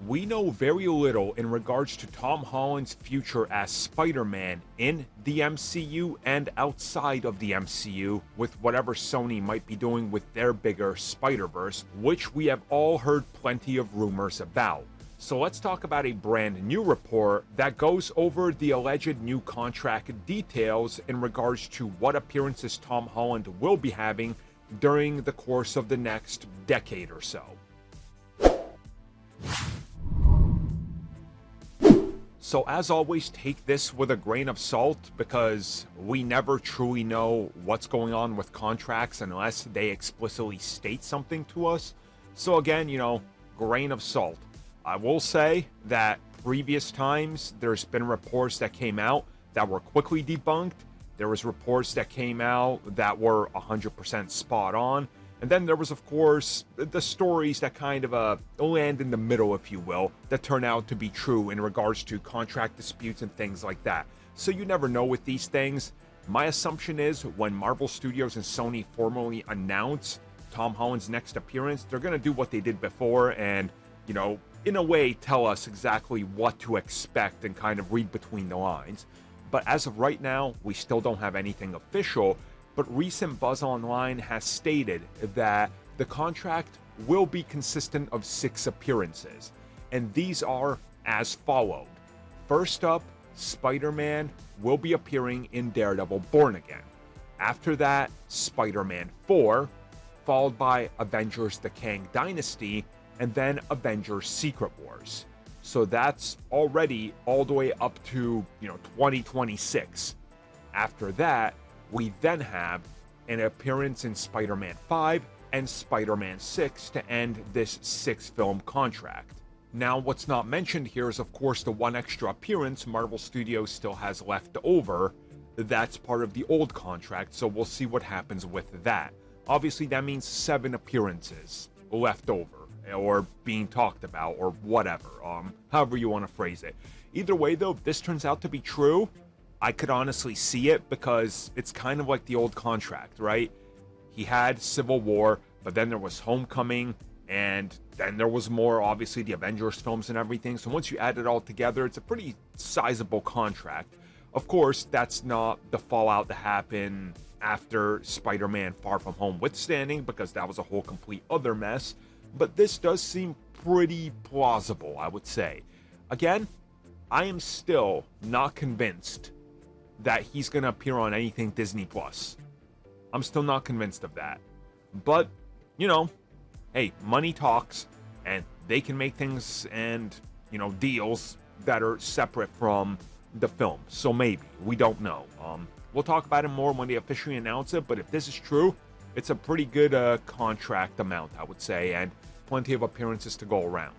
we know very little in regards to Tom Holland's future as Spider-Man in the MCU and outside of the MCU, with whatever Sony might be doing with their bigger Spider-Verse, which we have all heard plenty of rumors about. So let's talk about a brand new report that goes over the alleged new contract details in regards to what appearances Tom Holland will be having during the course of the next decade or so. So as always, take this with a grain of salt, because we never truly know what's going on with contracts unless they explicitly state something to us. So again, grain of salt. I will say that previous times there's been reports that came out that were quickly debunked. There was reports that came out that were 100% spot on. And then there was, of course, the stories that kind of land in the middle, if you will, that turn out to be true in regards to contract disputes and things like that. So you never know with these things. My assumption is when Marvel Studios and Sony formally announce Tom Holland's next appearance, they're going to do what they did before and, in a way, tell us exactly what to expect and kind of read between the lines. But as of right now, we still don't have anything official. But recent buzz online has stated that the contract will be consistent of 6 appearances, and these are as followed. First up, Spider-Man will be appearing in Daredevil Born Again. After that, Spider-Man 4, followed by Avengers The Kang Dynasty, and then Avengers Secret Wars. So that's already all the way up to 2026. After that, we then have an appearance in Spider-Man 5 and Spider-Man 6 to end this 6-film contract. Now, what's not mentioned here is, of course, the one extra appearance Marvel Studios still has left over. That's part of the old contract, so we'll see what happens with that. Obviously, that means 7 appearances left over, or being talked about, or whatever, however you want to phrase it. Either way, though, if this turns out to be true, I could honestly see it, because it's kind of like the old contract, right? He had Civil War, but then there was Homecoming, and then there was more, obviously, the Avengers films and everything. So once you add it all together, it's a pretty sizable contract. Of course, that's not the fallout that happened after Spider-Man Far From Home withstanding, because that was a whole complete other mess. But this does seem pretty plausible, I would say. Again, I am still not convinced that he's going to appear on anything Disney Plus. I'm still not convinced of that. But, hey, money talks, and they can make things and, deals that are separate from the film. So maybe. We don't know. We'll talk about it more when they officially announce it, but if this is true, it's a pretty good contract amount, I would say, and plenty of appearances to go around.